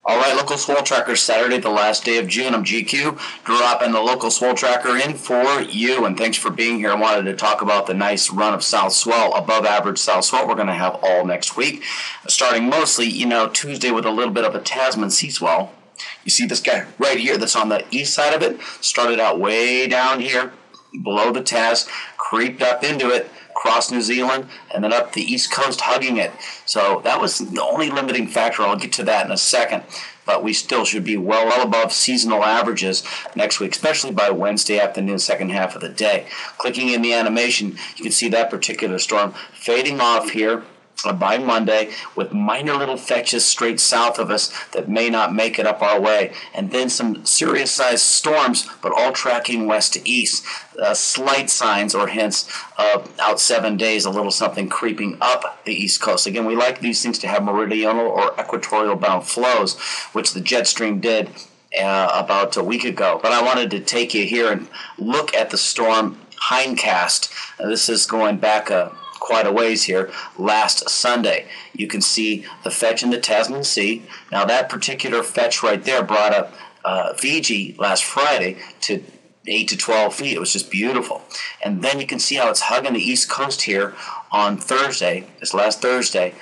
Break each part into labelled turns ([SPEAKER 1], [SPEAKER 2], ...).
[SPEAKER 1] All right, local swell tracker, Saturday, the last day of June. I'm GQ, dropping the local swell tracker in for you. And thanks for being here. I wanted to talk about the nice run of south swell, above average south swell we're going to have all next week. Starting mostly, Tuesday with a little bit of a Tasman sea swell. You see this guy right here that's on the east side of it, started out way down here below the Tas, creeped up into it, across New Zealand, and then up the east coast hugging it. So that was the only limiting factor. I'll get to that in a second. But we still should be well above seasonal averages next week, especially by Wednesday afternoon, second half of the day. Clicking in the animation, you can see that particular storm fading off here by Monday with minor little fetches straight south of us that may not make it up our way, and then some serious sized storms, but all tracking west to east. Slight signs or hints of out 7 days, a little something creeping up the east coast. Again, we like these things to have meridional or equatorial bound flows, which the jet stream did about a week ago. But I wanted to take you here and look at the storm hindcast. This is going back quite a ways here, last Sunday. You can see the fetch in the Tasman Sea. Now that particular fetch right there brought up Fiji last Friday to 8 to 12 feet. It was just beautiful. And then you can see how it's hugging the east coast here on Thursday, this last Thursday.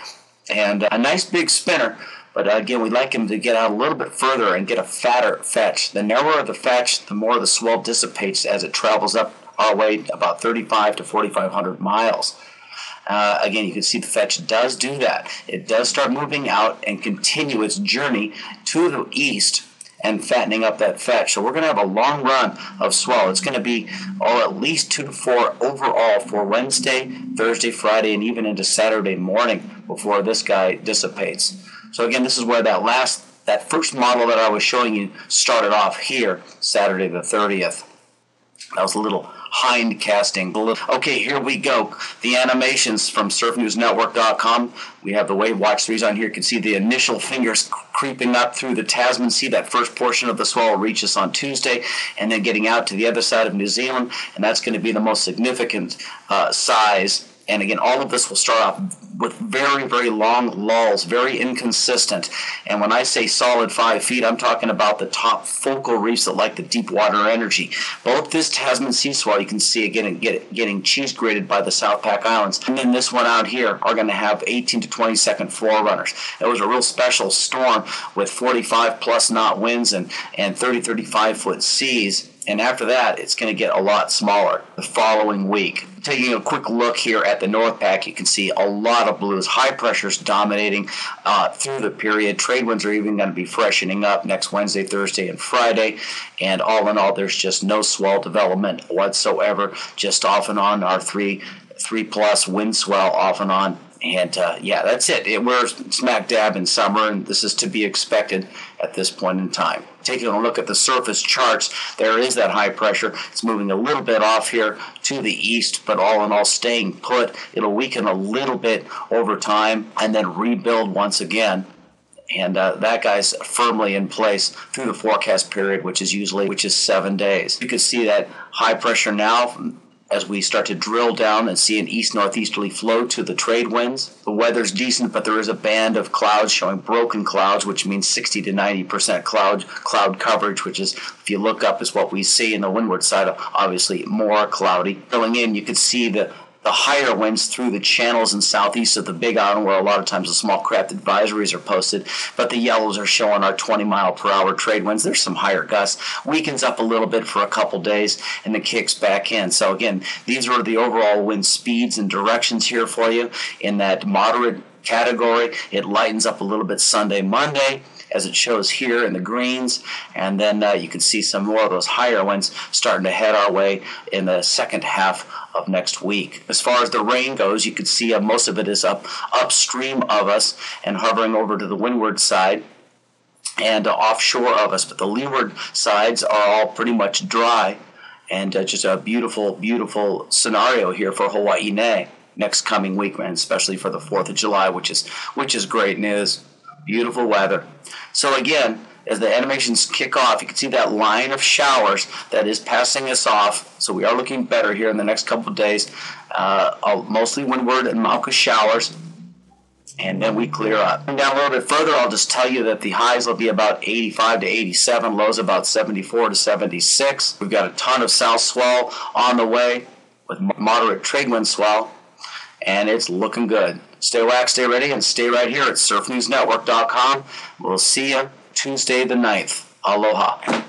[SPEAKER 1] And a nice big spinner. But again, we'd like him to get out a little bit further and get a fatter fetch. The narrower the fetch, the more the swell dissipates as it travels up our way about 35 to 4,500 miles. Again, you can see the fetch does do that. It does start moving out and continue its journey to the east and fattening up that fetch. So we're going to have a long run of swell. It's going to be at least 2 to 4 overall for Wednesday, Thursday, Friday, and even into Saturday morning before this guy dissipates. So again, this is where that first model that I was showing you started off here, Saturday the 30th. That was a little hind casting. Okay, here we go. The animations from surfnewsnetwork.com. We have the wave watch 3s on here. You can see the initial fingers creeping up through the Tasman Sea. That first portion of the swell reaches on Tuesday, and then getting out to the other side of New Zealand, and that's going to be the most significant size. And again, all of this will start off with very, very long lulls, very inconsistent. And when I say solid 5 feet, I'm talking about the top focal reefs that like the deep water energy. Both this Tasman sea swell, you can see it getting cheese grated by the South Pac Islands, and then this one out here are going to have 18 to 20 second floor runners. It was a real special storm with 45 plus knot winds and 30, 35 foot seas. And after that, it's going to get a lot smaller the following week. Taking a quick look here at the North Pac, you can see a lot of blues. High pressures dominating through the period. Trade winds are even going to be freshening up next Wednesday, Thursday, and Friday. And all in all, there's just no swell development whatsoever. Just off and on our 3 plus wind swell off and on. And that's it. We're smack dab in summer, and this is to be expected at this point in time. Taking a look at the surface charts, there is that high pressure. It's moving a little bit off here to the east, but all in all staying put. It'll weaken a little bit over time and then rebuild once again. And that guy's firmly in place through the forecast period, which is 7 days. You can see that high pressure now as we start to drill down and see an east-northeasterly flow to the trade winds. The weather's decent, but there is a band of clouds showing broken clouds, which means 60 to 90% cloud coverage, which is, if you look up, is what we see in the windward side, obviously more cloudy. Filling in, you can see the higher winds through the channels and southeast of the Big Island, where a lot of times the small craft advisories are posted, but the yellows are showing our 20-mile-per-hour trade winds. There's some higher gusts. Weakens up a little bit for a couple days, and then kicks back in. So again, these are the overall wind speeds and directions here for you. In that moderate category, it lightens up a little bit Sunday, Monday, as it shows here in the greens, and then you can see some more of those higher winds starting to head our way in the second half of next week. As far as the rain goes, you can see most of it is upstream of us and hovering over to the windward side and offshore of us, but the leeward sides are all pretty much dry, and just a beautiful, beautiful scenario here for Hawaii next coming week, man, especially for the 4th of July, which is great news. Beautiful weather. So again, as the animations kick off, you can see that line of showers that is passing us off. So we are looking better here in the next couple of days. Mostly windward and Mauka showers. and then we clear up. And down a little bit further, I'll just tell you that the highs will be about 85 to 87, lows about 74 to 76. We've got a ton of south swell on the way with moderate trade wind swell, and it's looking good. Stay waxed, stay ready, and stay right here at surfnewsnetwork.com. We'll see you Tuesday the 9th. Aloha.